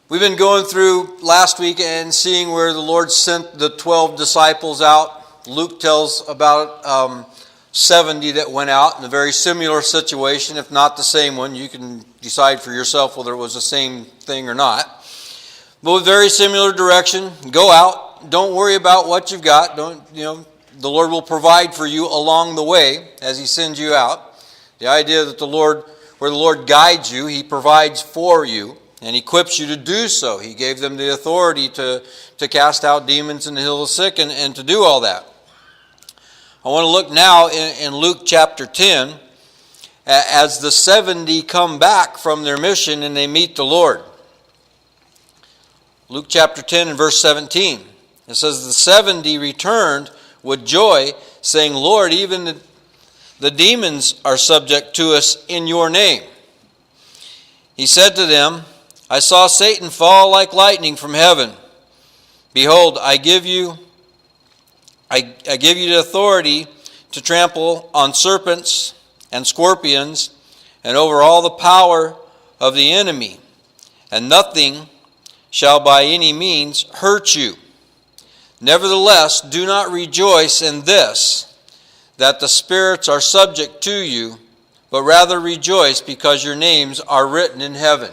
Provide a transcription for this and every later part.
We've been going through last week and seeing where the Lord sent the 12 disciples out. Luke tells about 70 that went out in a very similar situation, if not the same one. You can decide for yourself whether it was the same thing or not. But with very similar direction. Go out. Don't worry about what you've got. The Lord will provide for you along the way as He sends you out. The idea that where the Lord guides you, He provides for you and equips you to do so. He gave them the authority to cast out demons and to heal the sick and to do all that. I want to look now in Luke chapter 10 as the 70 come back from their mission and they meet the Lord. Luke chapter 10 and verse 17. It says, the 70 returned with joy, saying, Lord, even the demons are subject to us in your name. He said to them, I saw Satan fall like lightning from heaven. Behold, I give you the authority to trample on serpents and scorpions and over all the power of the enemy, and nothing shall by any means hurt you. Nevertheless, do not rejoice in this, that the spirits are subject to you, but rather rejoice because your names are written in heaven.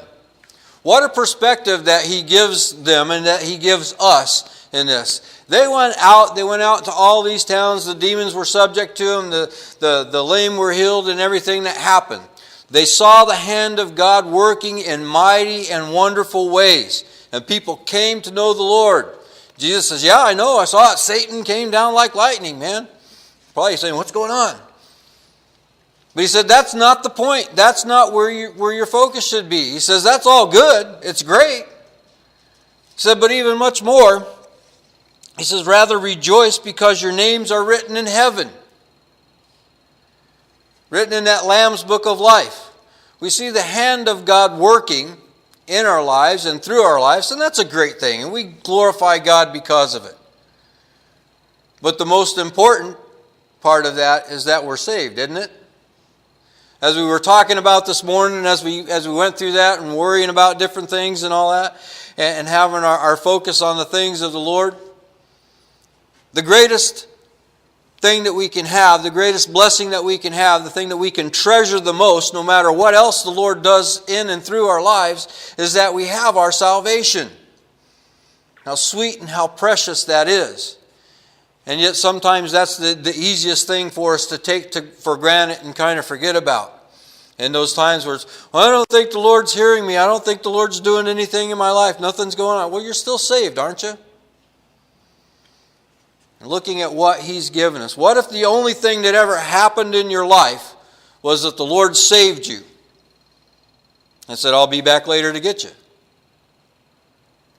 What a perspective that He gives them and that He gives us in this. They went out to all these towns. The demons were subject to them. The lame were healed and everything that happened. They saw the hand of God working in mighty and wonderful ways. And people came to know the Lord. Jesus says, yeah, I know. I saw it. Satan came down like lightning, man. Probably saying, what's going on? But He said, that's not the point. That's not where your focus should be. He says, that's all good. It's great. He said, but even much more, He says, rather rejoice because your names are written in heaven. Written in that Lamb's book of life. We see the hand of God working in our lives and through our lives, and that's a great thing. And we glorify God because of it. But the most important part of that is that we're saved, isn't it? As we were talking about this morning, as we went through that and worrying about different things and all that, and having our focus on the things of the Lord, the greatest thing that we can have, the greatest blessing that we can have, the thing that we can treasure the most, no matter what else the Lord does in and through our lives, is that we have our salvation. How sweet and how precious that is. And yet sometimes that's the easiest thing for us to take for granted and kind of forget about. In those times where it's, well, I don't think the Lord's hearing me. I don't think the Lord's doing anything in my life. Nothing's going on. Well, you're still saved, aren't you? And looking at what He's given us. What if the only thing that ever happened in your life was that the Lord saved you and said, I'll be back later to get you?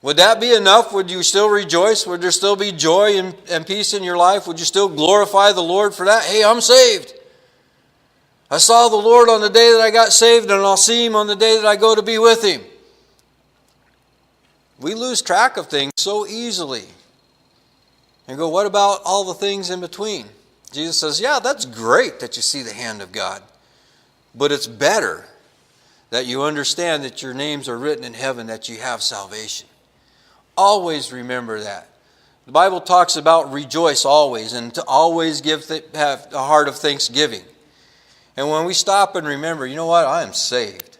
Would that be enough? Would you still rejoice? Would there still be joy and peace in your life? Would you still glorify the Lord for that? Hey, I'm saved. I saw the Lord on the day that I got saved, and I'll see Him on the day that I go to be with Him. We lose track of things so easily. And go, what about all the things in between? Jesus says, yeah, that's great that you see the hand of God. But it's better that you understand that your names are written in heaven, that you have salvation. Always remember that. The Bible talks about rejoice always and to always have a heart of thanksgiving. And when we stop and remember, you know what? I am saved.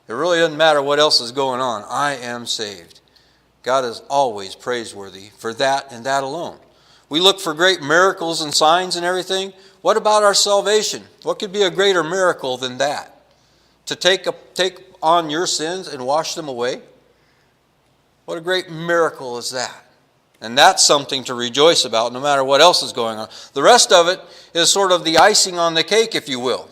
It really doesn't matter what else is going on. I am saved. God is always praiseworthy for that and that alone. We look for great miracles and signs and everything. What about our salvation? What could be a greater miracle than that? To take on your sins and wash them away? What a great miracle is that. And that's something to rejoice about no matter what else is going on. The rest of it is sort of the icing on the cake, if you will.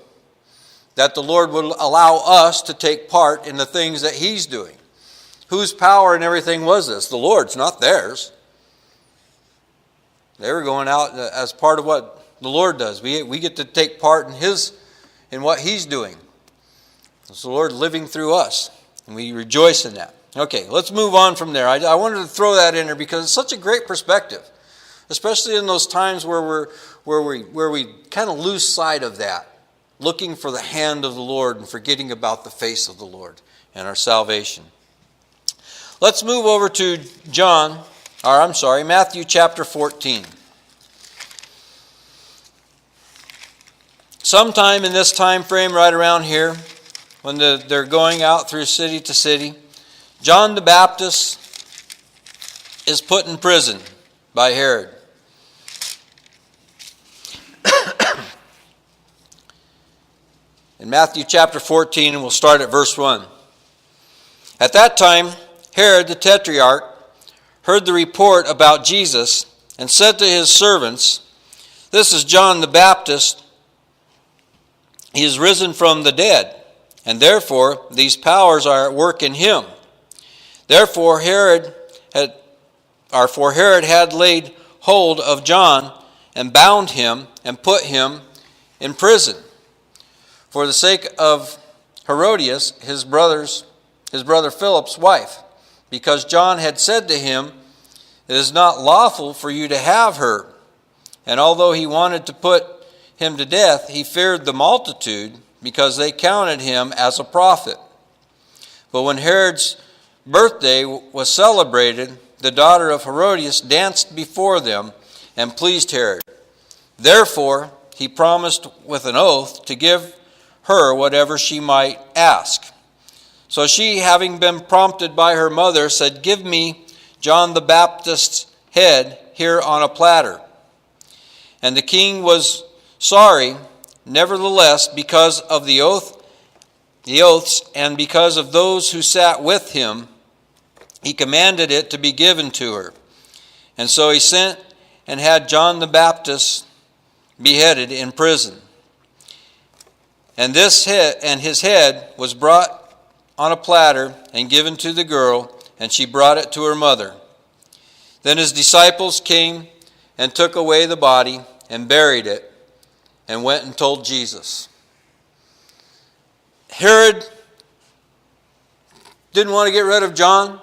That the Lord would allow us to take part in the things that He's doing. Whose power and everything was this? The Lord's, not theirs. They were going out as part of what the Lord does. We get to take part in what He's doing. It's the Lord living through us. And we rejoice in that. Okay, let's move on from there. I wanted to throw that in there because it's such a great perspective. Especially in those times where we kind of lose sight of that. Looking for the hand of the Lord and forgetting about the face of the Lord and our salvation. Let's move over to Matthew chapter 14. Sometime in this time frame right around here, when they're going out through city to city, John the Baptist is put in prison by Herod. In Matthew chapter 14, and we'll start at verse 1. At that time, Herod the Tetrarch heard the report about Jesus and said to his servants, "This is John the Baptist. He is risen from the dead, and therefore these powers are at work in him." Therefore Herod had laid hold of John and bound him and put him in prison for the sake of Herodias, his brother Philip's wife, because John had said to him, "It is not lawful for you to have her." And although he wanted to put him to death, he feared the multitude, because they counted him as a prophet. But when Herod's birthday was celebrated, the daughter of Herodias danced before them and pleased Herod. Therefore he promised with an oath to give her whatever she might ask. So she, having been prompted by her mother, said, "Give me John the Baptist's head here on a platter." And the king was sorry, nevertheless, because of the oaths, and because of those who sat with him, he commanded it to be given to her. And so he sent and had John the Baptist beheaded in prison. And his head was brought on a platter and given to the girl, and she brought it to her mother. Then his disciples came and took away the body and buried it, and went and told Jesus. Herod didn't want to get rid of John.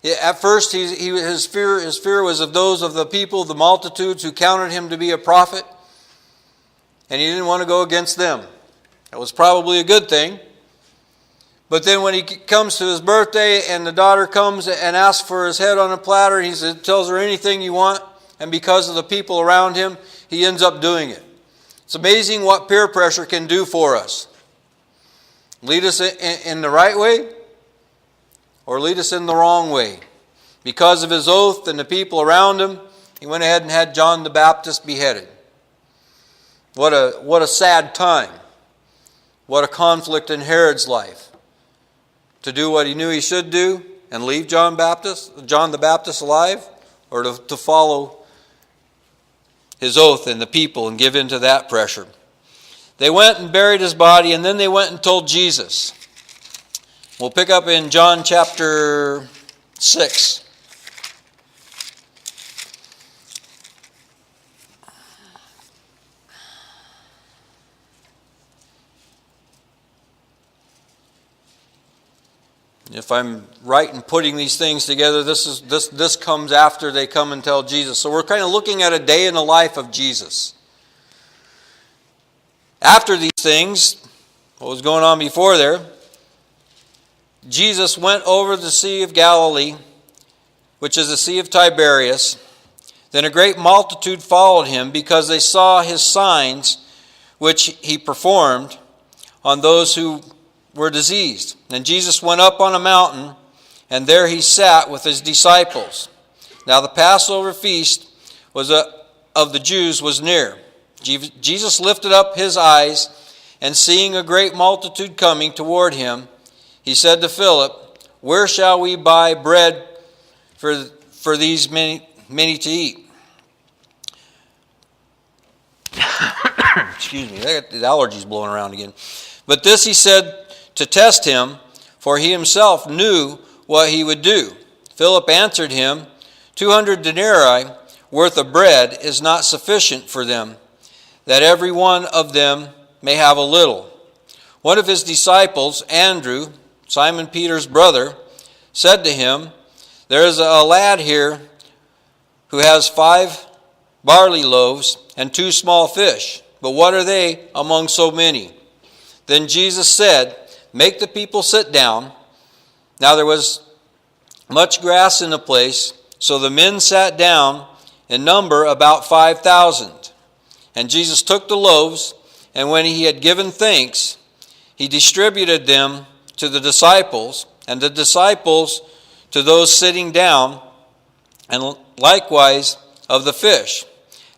At first, his fear was of those of the people, the multitudes who counted him to be a prophet, and he didn't want to go against them. That was probably a good thing. But then when he comes to his birthday and the daughter comes and asks for his head on a platter, he tells her anything you want, and because of the people around him, he ends up doing it. It's amazing what peer pressure can do for us. Lead us in the right way or lead us in the wrong way. Because of his oath and the people around him, he went ahead and had John the Baptist beheaded. What a sad time. What a conflict in Herod's life. To do what he knew he should do and leave John the Baptist alive, or to follow his oath and the people and give in to that pressure. They went and buried his body, and then they went and told Jesus. We'll pick up in John chapter 6. If I'm right in putting these things together, this comes after they come and tell Jesus. So we're kind of looking at a day in the life of Jesus. After these things, what was going on before there, Jesus went over the Sea of Galilee, which is the Sea of Tiberias. Then a great multitude followed him, because they saw his signs which he performed on those who were diseased. And Jesus went up on a mountain, and there he sat with his disciples. Now the Passover feast of the Jews was near. Jesus lifted up his eyes, and seeing a great multitude coming toward him, he said to Philip, "Where shall we buy bread for these many to eat?" Excuse me, I got the allergies blowing around again. But this he said to test him, for he himself knew what he would do. Philip answered him, 200 denarii worth of bread is not sufficient for them, that every one of them may have a little. One of his disciples, Andrew, Simon Peter's brother, said to him, "There is a lad here who has 5 barley loaves and 2 small fish, but what are they among so many?" Then Jesus said, "Make the people sit down." Now there was much grass in the place. So the men sat down, in number about 5,000. And Jesus took the loaves, and when he had given thanks, he distributed them to the disciples, and the disciples to those sitting down, and likewise of the fish,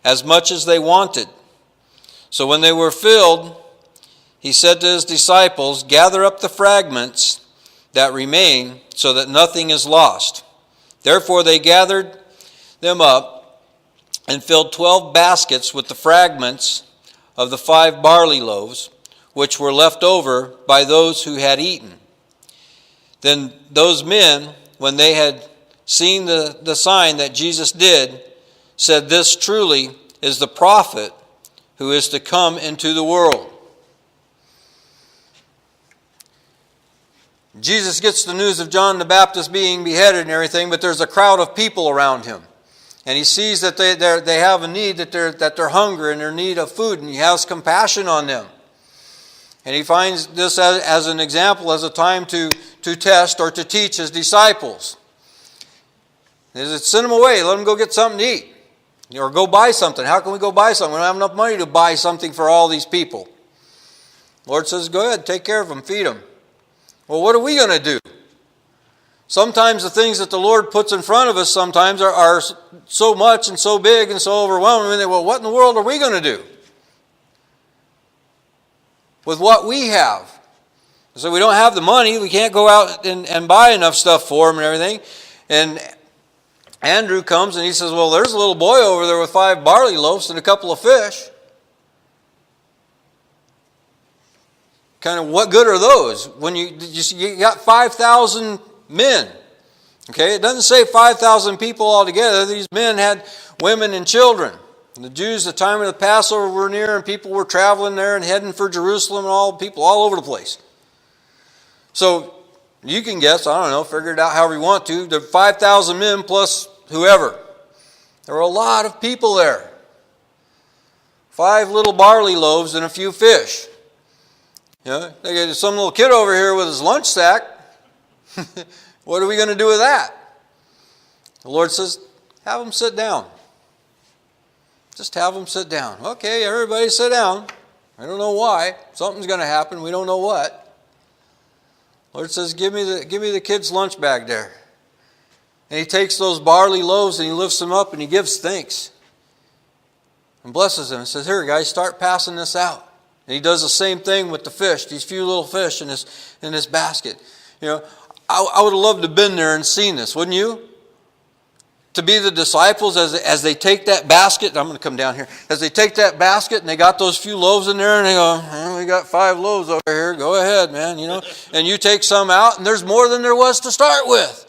as much as they wanted. So when they were filled, he said to his disciples, "Gather up the fragments that remain, so that nothing is lost." Therefore they gathered them up and filled 12 baskets with the fragments of the 5 barley loaves, which were left over by those who had eaten. Then those men, when they had seen the sign that Jesus did, said, "This truly is the prophet who is to come into the world." Jesus gets the news of John the Baptist being beheaded and everything, but there's a crowd of people around him. And he sees that they have a need, that they're hungry and they're in need of food, and he has compassion on them. And he finds this as an example, as a time to test or to teach his disciples. He says, send them away, let them go get something to eat. Or go buy something. How can we go buy something? We don't have enough money to buy something for all these people. The Lord says, go ahead, take care of them, feed them. Well, what are we going to do? Sometimes the things that the Lord puts in front of us sometimes are so much and so big and so overwhelming. Well, what in the world are we going to do with what we have? So we don't have the money. We can't go out and buy enough stuff for them and everything. And Andrew comes and he says, well, there's a little boy over there with 5 barley loaves and a couple of fish. Kind of what good are those? When you got 5,000 men. Okay, it doesn't say 5,000 people altogether. These men had women and children. And the Jews, the time of the Passover were near, and people were traveling there and heading for Jerusalem, and all people all over the place. So you can guess, I don't know, figure it out however you want to. There are 5,000 men plus whoever. There were a lot of people there. 5 little barley loaves and a few fish. You know, they got some little kid over here with his lunch sack. What are we going to do with that? The Lord says, have them sit down. Just have them sit down. Okay, everybody sit down. I don't know why. Something's going to happen. We don't know what. The Lord says, give me the kid's lunch bag there. And he takes those barley loaves and he lifts them up and he gives thanks. And blesses them and says, here guys, start passing this out. And he does the same thing with the fish, these few little fish in this basket. You know, I would have loved to have been there and seen this, wouldn't you? To be the disciples as they take that basket. I'm going to come down here. As they take that basket and they got those few loaves in there and they go, oh, we got 5 loaves over here. Go ahead, man. You know, and you take some out and there's more than there was to start with.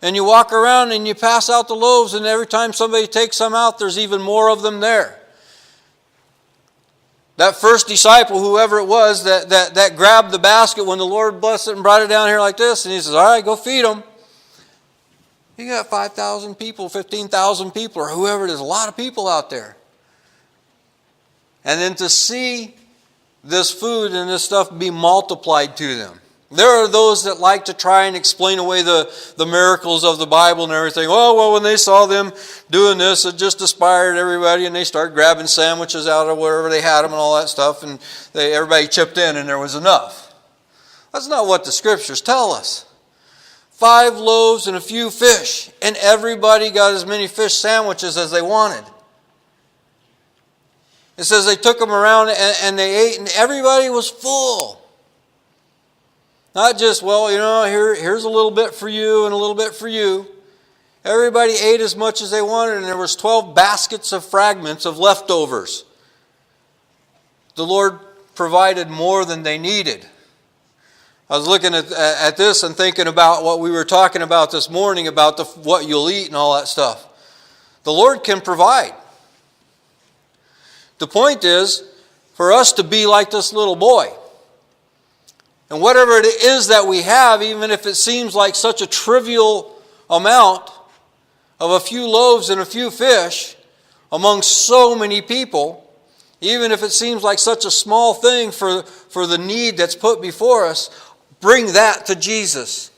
And you walk around and you pass out the loaves, and every time somebody takes some out, there's even more of them there. That first disciple, whoever it was, that grabbed the basket when the Lord blessed it and brought it down here like this, and he says, all right, go feed them. You got 5,000 people, 15,000 people, or whoever it is, a lot of people out there. And then to see this food and this stuff be multiplied to them. There are those that like to try and explain away the miracles of the Bible and everything. Oh, well, when they saw them doing this, it just inspired everybody, and they started grabbing sandwiches out of wherever they had them and all that stuff, and everybody chipped in and there was enough. That's not what the Scriptures tell us. 5 loaves and a few fish, and everybody got as many fish sandwiches as they wanted. It says they took them around and they ate, and everybody was full. Not just, well, you know, here's a little bit for you and a little bit for you. Everybody ate as much as they wanted, and there was 12 baskets of fragments of leftovers. The Lord provided more than they needed. I was looking at this and thinking about what we were talking about this morning, about what you'll eat and all that stuff. The Lord can provide. The point is for us to be like this little boy. And whatever it is that we have, even if it seems like such a trivial amount of a few loaves and a few fish among so many people, even if it seems like such a small thing for the need that's put before us, bring that to Jesus.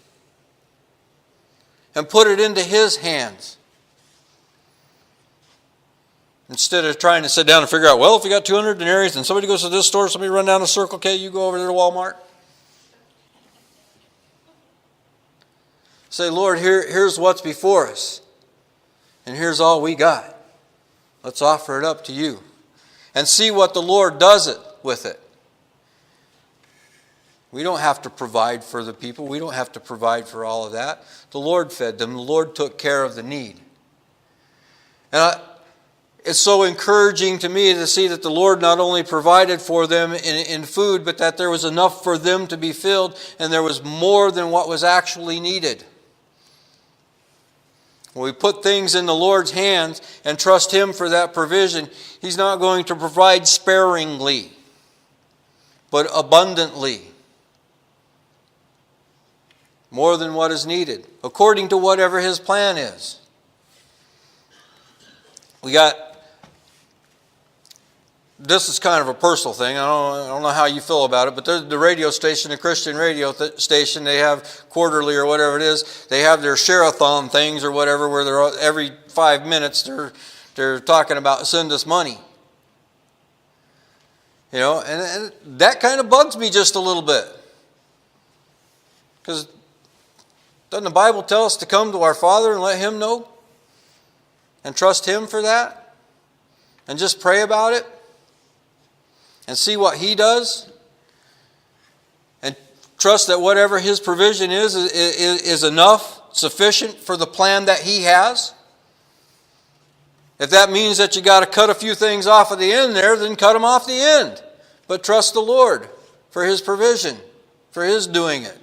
and put it into His hands. Instead of trying to sit down and figure out, well, if we got 200 denarii and somebody goes to this store, somebody run down to Circle K, you go over there to Walmart. Say, Lord, here's what's before us. And here's all we got. Let's offer it up to you. And see what the Lord does with it. We don't have to provide for the people. We don't have to provide for all of that. The Lord fed them. The Lord took care of the need. And it's so encouraging to me to see that the Lord not only provided for them in food, but that there was enough for them to be filled, and there was more than what was actually needed. When we put things in the Lord's hands and trust Him for that provision, He's not going to provide sparingly, but abundantly. More than what is needed, according to whatever His plan is. This is kind of a personal thing. I don't know how you feel about it, but the radio station, the Christian radio station, they have quarterly or whatever it is, they have their share-a-thon things or whatever, where they're every 5 minutes they're talking about send us money. You know, and that kind of bugs me just a little bit. Because doesn't the Bible tell us to come to our Father and let Him know? And trust Him for that? And just pray about it? And see what He does? And trust that whatever His provision is enough, sufficient for the plan that He has? If that means that you got to cut a few things off at the end there, then cut them off the end. But trust the Lord for His provision, for His doing it.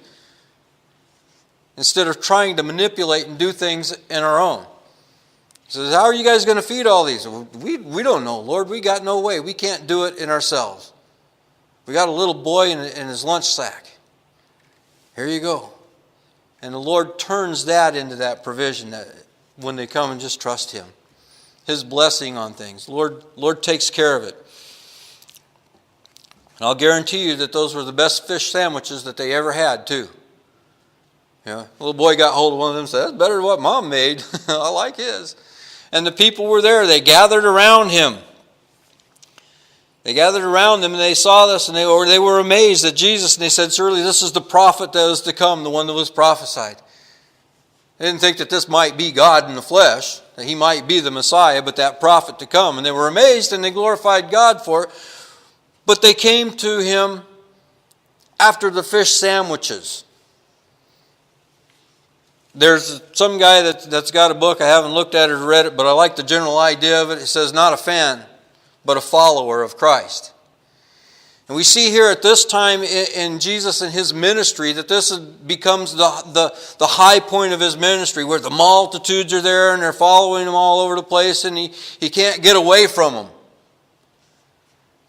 Instead of trying to manipulate and do things in our own. He says, how are you guys going to feed all these? We don't know, Lord. We got no way. We can't do it in ourselves. We got a little boy in his lunch sack. Here you go. And the Lord turns that into that provision that when they come and just trust Him. His blessing on things. Lord takes care of it. And I'll guarantee you that those were the best fish sandwiches that they ever had too. Yeah, a little boy got hold of one of them and said, that's better than what Mom made. I like his. And the people were there. They gathered around Him. They gathered around Him and they saw this and they were amazed at Jesus. And they said, surely this is the prophet that is to come, the one that was prophesied. They didn't think that this might be God in the flesh, that He might be the Messiah, but that prophet to come. And they were amazed and they glorified God for it. But they came to Him after the fish sandwiches. There's some guy that's got a book. I haven't looked at it or read it, but I like the general idea of it. It says, not a fan, but a follower of Christ. And we see here at this time in Jesus and His ministry that this becomes the high point of His ministry, where the multitudes are there and they're following Him all over the place, and he can't get away from them.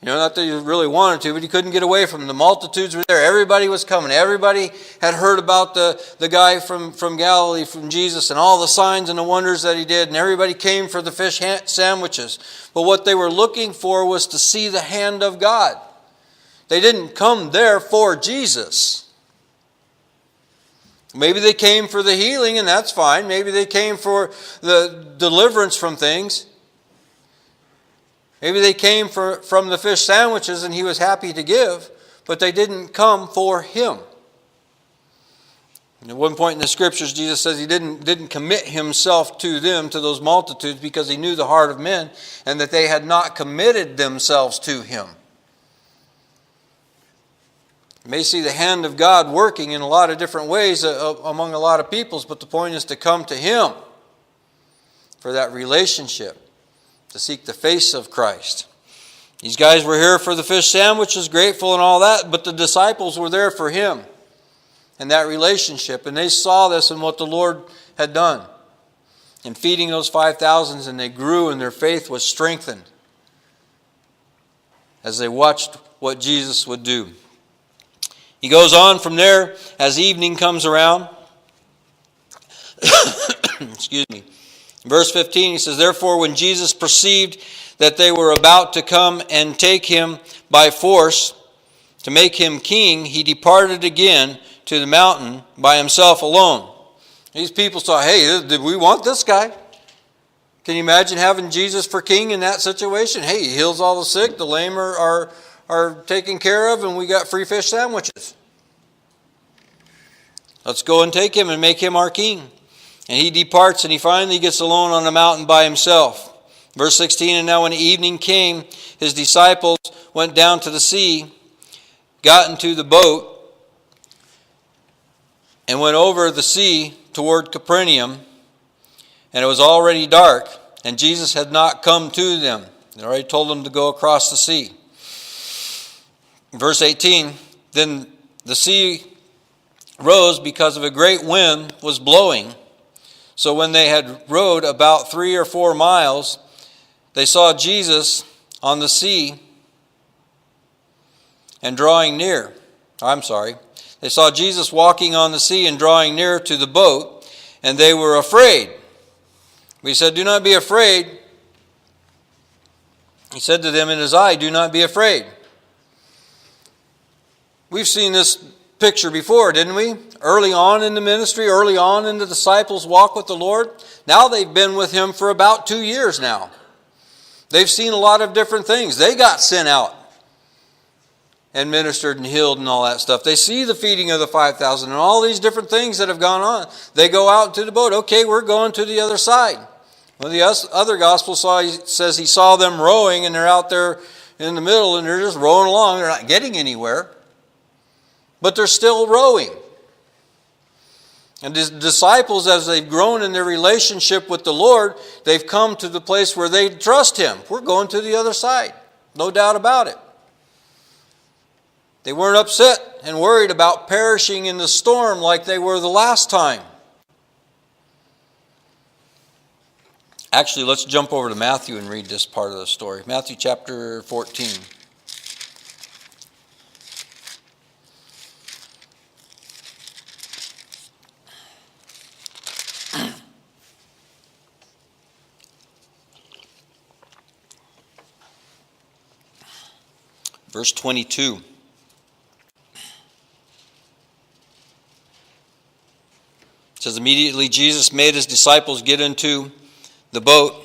You know, not that He really wanted to, but He couldn't get away from them. The multitudes were there. Everybody was coming. Everybody had heard about the guy from Galilee, from Jesus, and all the signs and the wonders that He did. And everybody came for the fish sandwiches. But what they were looking for was to see the hand of God. They didn't come there for Jesus. Maybe they came for the healing, and that's fine. Maybe they came for the deliverance from things. Maybe they came from the fish sandwiches and He was happy to give, but they didn't come for Him. And at one point in the Scriptures, Jesus says He didn't commit Himself to them, to those multitudes, because He knew the heart of men and that they had not committed themselves to Him. You may see the hand of God working in a lot of different ways among a lot of peoples, but the point is to come to Him for that relationship. To seek the face of Christ. These guys were here for the fish sandwiches, grateful and all that, but the disciples were there for Him and that relationship. And they saw this in what the Lord had done in feeding those 5,000, and they grew and their faith was strengthened as they watched what Jesus would do. He goes on from there as evening comes around. Excuse me. Verse 15, he says, therefore, when Jesus perceived that they were about to come and take Him by force to make Him king, He departed again to the mountain by Himself alone. These people saw, hey, did we want this guy? Can you imagine having Jesus for king in that situation? Hey, he heals all the sick, the lame are taken care of, and we got free fish sandwiches. Let's go and take him and make him our king. And he departs, and he finally gets alone on a mountain by himself. Verse 16, and now when evening came, his disciples went down to the sea, got into the boat, and went over the sea toward Capernaum. And it was already dark, and Jesus had not come to them. He already told them to go across the sea. Verse 18, then the sea rose because of a great wind was blowing. So when they had rowed about 3 or 4 miles, they saw Jesus on the sea and drawing near. They saw Jesus walking on the sea and drawing near to the boat, and they were afraid. He said, do not be afraid. He said to them in his eye, do not be afraid. We've seen this picture before, didn't we? Early on in the ministry, early on in the disciples' walk with the Lord. Now they've been with him for about 2 years now. They've seen a lot of different things. They got sent out and ministered and healed and all that stuff. They see the feeding of the 5,000 and all these different things that have gone on. They go out to the boat. Okay, we're going to the other side. Well, the other gospel says he saw them rowing, and they're out there in the middle, and they're just rowing along. They're not getting anywhere, but they're still rowing. And the disciples, as they've grown in their relationship with the Lord, they've come to the place where they trust him. We're going to the other side, no doubt about it. They weren't upset and worried about perishing in the storm like they were the last time. Actually, let's jump over to Matthew and read this part of the story. Matthew chapter 14. Verse 22. It says, immediately Jesus made his disciples get into the boat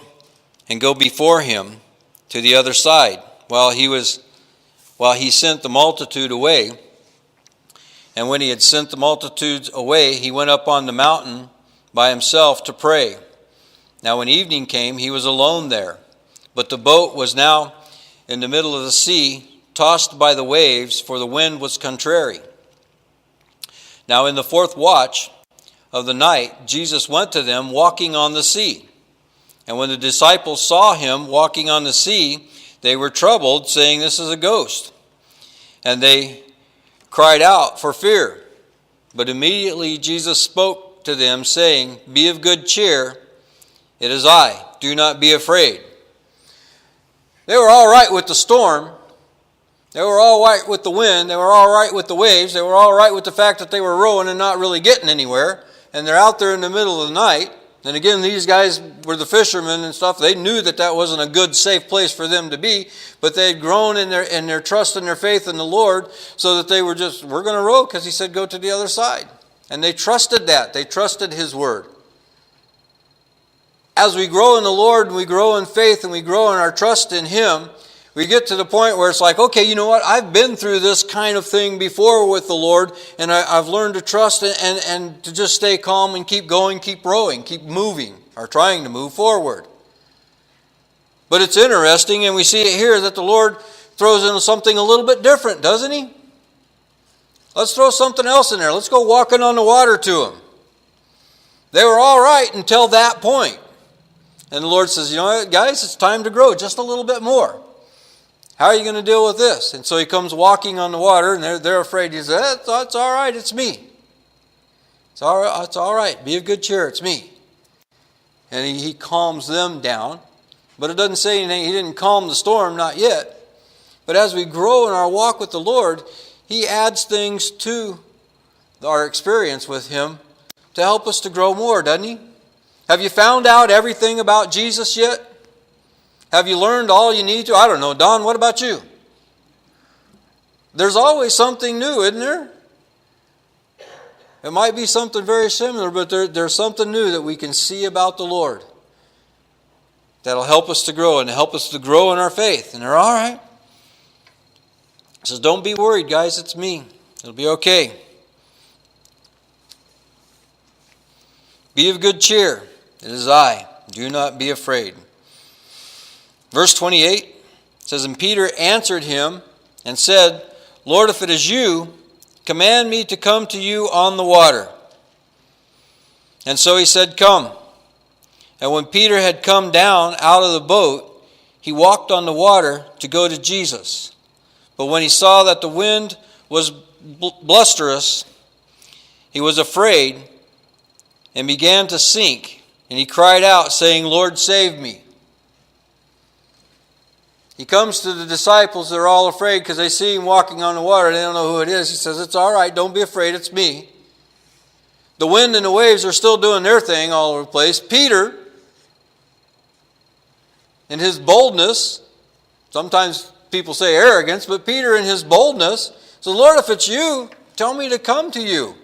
and go before him to the other side, while he sent the multitude away. And when he had sent the multitudes away, he went up on the mountain by himself to pray. Now when evening came, he was alone there, but the boat was now in the middle of the sea, tossed by the waves, for the wind was contrary. Now in the 4th watch of the night, Jesus went to them walking on the sea. And when the disciples saw him walking on the sea, they were troubled, saying, this is a ghost. And they cried out for fear. But immediately Jesus spoke to them, saying, be of good cheer, it is I, do not be afraid. They were all right with the storm. They were all right with the wind. They were all right with the waves. They were all right with the fact that they were rowing and not really getting anywhere. And they're out there in the middle of the night. And again, these guys were the fishermen and stuff. They knew that that wasn't a good, safe place for them to be. But they had grown in their trust and their faith in the Lord, so that they were just, we're going to row because he said go to the other side. And they trusted that. They trusted his word. As we grow in the Lord, and we grow in faith, and we grow in our trust in him, we get to the point where it's like, okay, you know what? I've been through this kind of thing before with the Lord, and I've learned to trust and to just stay calm and keep going, keep rowing, keep moving, or trying to move forward. But it's interesting, and we see it here, that the Lord throws in something a little bit different, doesn't he? Let's throw something else in there. Let's go walking on the water to them. They were all right until that point. And the Lord says, you know what, guys, it's time to grow just a little bit more. How are you going to deal with this? And so he comes walking on the water, and they're afraid. He says, it's all right, it's me. It's all right, be of good cheer, it's me. And he calms them down. But it doesn't say anything. He didn't calm the storm, not yet. But as we grow in our walk with the Lord, he adds things to our experience with him to help us to grow more, doesn't he? Have you found out everything about Jesus yet? Have you learned all you need to? I don't know. Don, what about you? There's always something new, isn't there? It might be something very similar, but there's something new that we can see about the Lord that'll help us to grow and help us to grow in our faith. And they're all right. He says, don't be worried, guys. It's me. It'll be okay. Be of good cheer. It is I. Do not be afraid. Verse 28 says, and Peter answered him and said, Lord, if it is you, command me to come to you on the water. And so he said, come. And when Peter had come down out of the boat, he walked on the water to go to Jesus. But when he saw that the wind was blusterous, he was afraid and began to sink. And he cried out, saying, Lord, save me. He comes to the disciples. They're all afraid because they see him walking on the water. They don't know who it is. He says, it's all right. Don't be afraid. It's me. The wind and the waves are still doing their thing all over the place. Peter, in his boldness, sometimes people say arrogance, but Peter in his boldness says, Lord, if it's you, tell me to come to you.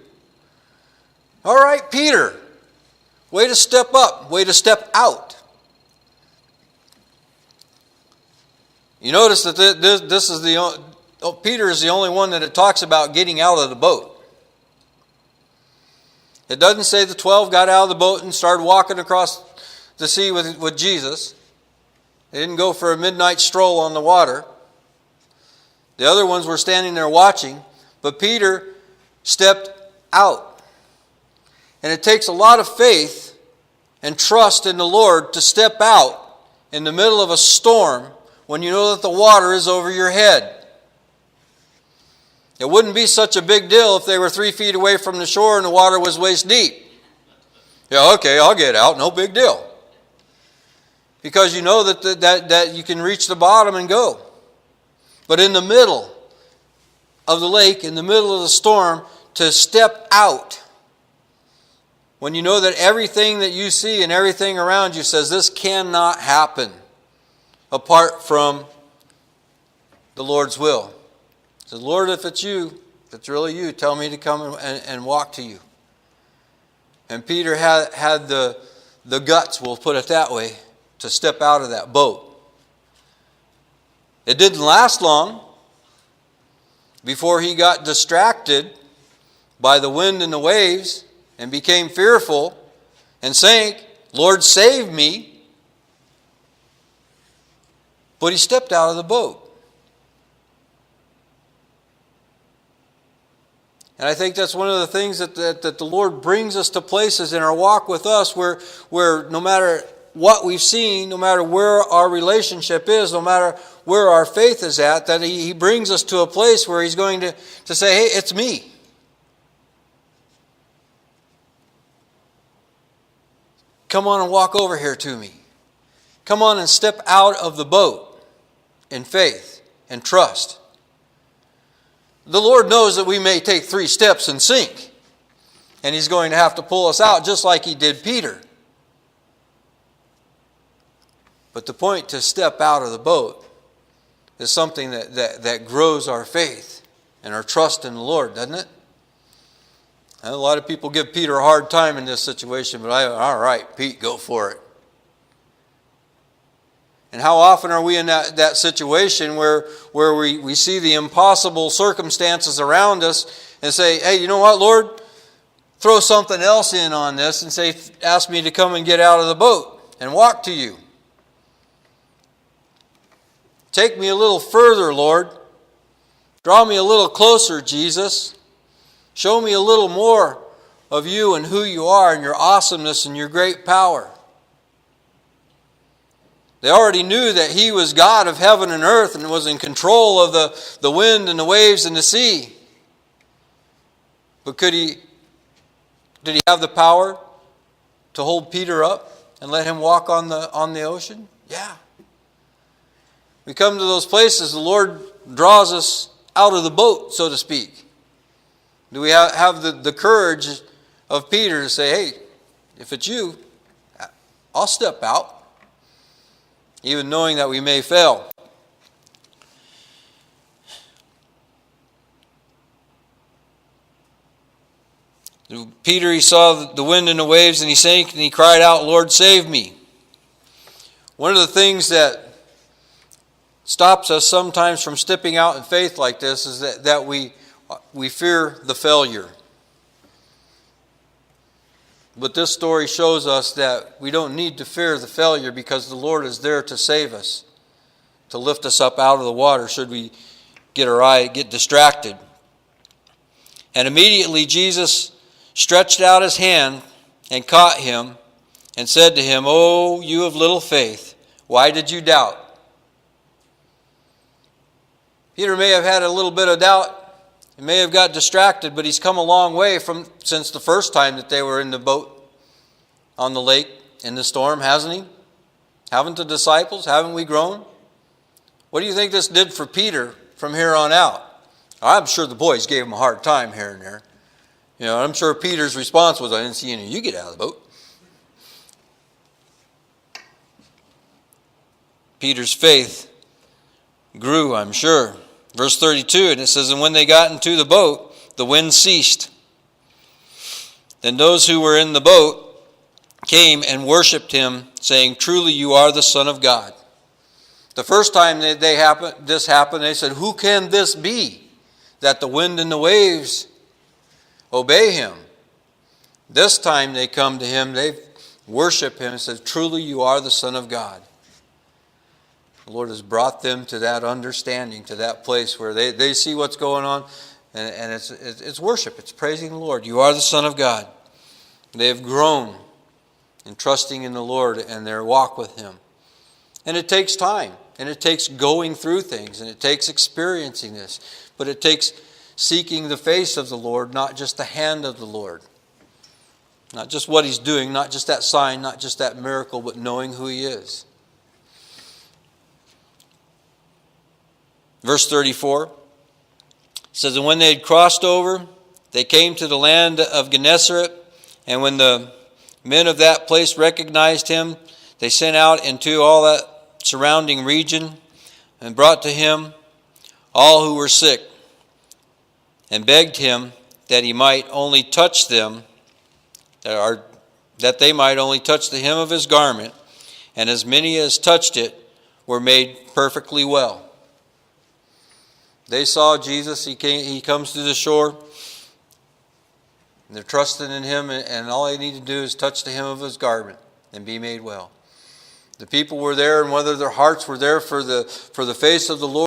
All right, Peter, way to step up, way to step out. You notice that this is Peter is the only one that it talks about getting out of the boat. It doesn't say the 12 got out of the boat and started walking across the sea with Jesus. They didn't go for a midnight stroll on the water. The other ones were standing there watching, but Peter stepped out. And it takes a lot of faith and trust in the Lord to step out in the middle of a storm when you know that the water is over your head. It wouldn't be such a big deal if they were 3 feet away from the shore and the water was waist deep. Yeah, okay, I'll get out, no big deal. Because you know that you can reach the bottom and go. But in the middle of the lake, in the middle of the storm, to step out, when you know that everything that you see and everything around you says this cannot happen apart from the Lord's will. He says, Lord, if it's you, if it's really you, tell me to come and walk to you. And Peter had the guts, we'll put it that way, to step out of that boat. It didn't last long before he got distracted by the wind and the waves and became fearful and sank. Lord, save me. But he stepped out of the boat. And I think that's one of the things that the Lord brings us to places in our walk with us where no matter what we've seen, no matter where our relationship is, no matter where our faith is at, that He brings us to a place where He's going to say, hey, it's me. Come on and walk over here to me. Come on and step out of the boat in faith and trust. The Lord knows that we may take 3 steps and sink. And He's going to have to pull us out just like He did Peter. But the point to step out of the boat is something that grows our faith and our trust in the Lord, doesn't it? And a lot of people give Peter a hard time in this situation, but all right, Pete, go for it. And how often are we in that situation where we see the impossible circumstances around us and say, hey, you know what, Lord? Throw something else in on this and say, ask me to come and get out of the boat and walk to you. Take me a little further, Lord. Draw me a little closer, Jesus. Show me a little more of you and who you are and your awesomeness and your great power. They already knew that He was God of heaven and earth and was in control of the wind and the waves and the sea. But did He have the power to hold Peter up and let him walk on the ocean? Yeah. We come to those places, the Lord draws us out of the boat, so to speak. Do we have the courage of Peter to say, hey, if it's you, I'll step out, even knowing that we may fail. Peter, he saw the wind and the waves, and he sank, and he cried out, "Lord, save me." One of the things that stops us sometimes from stepping out in faith like this is that we fear the failure. But this story shows us that we don't need to fear the failure, because the Lord is there to save us, to lift us up out of the water should we get distracted. And immediately Jesus stretched out his hand and caught him and said to him, "Oh, you of little faith, why did you doubt?" Peter may have had a little bit of doubt. He may have got distracted, but he's come a long way since the first time that they were in the boat on the lake in the storm, hasn't he? Haven't the disciples? Haven't we grown? What do you think this did for Peter from here on out? I'm sure the boys gave him a hard time here and there. I'm sure Peter's response was, "I didn't see any of you get out of the boat." Peter's faith grew, I'm sure. Verse 32, and it says, "And when they got into the boat, the wind ceased. Then those who were in the boat came and worshipped him, saying, 'Truly you are the Son of God.'" The first time this happened, they said, "Who can this be, that the wind and the waves obey him?" This time they come to him, they worship him and said, "Truly you are the Son of God." The Lord has brought them to that understanding, to that place where they see what's going on, and it's worship. It's praising the Lord. You are the Son of God. They have grown in trusting in the Lord and their walk with him. And it takes time, and it takes going through things, and it takes experiencing this. But it takes seeking the face of the Lord, not just the hand of the Lord. Not just what he's doing, not just that sign, not just that miracle, but knowing who he is. Verse 34 says, "And when they had crossed over, they came to the land of Gennesaret, and when the men of that place recognized him, they sent out into all that surrounding region and brought to him all who were sick, and begged him that he might only touch them, that they might only touch the hem of his garment, and as many as touched it were made perfectly well." They saw Jesus. He comes to the shore, and they're trusting in him, and all they need to do is touch the hem of his garment and be made well. The people were there, and whether their hearts were there for the face of the Lord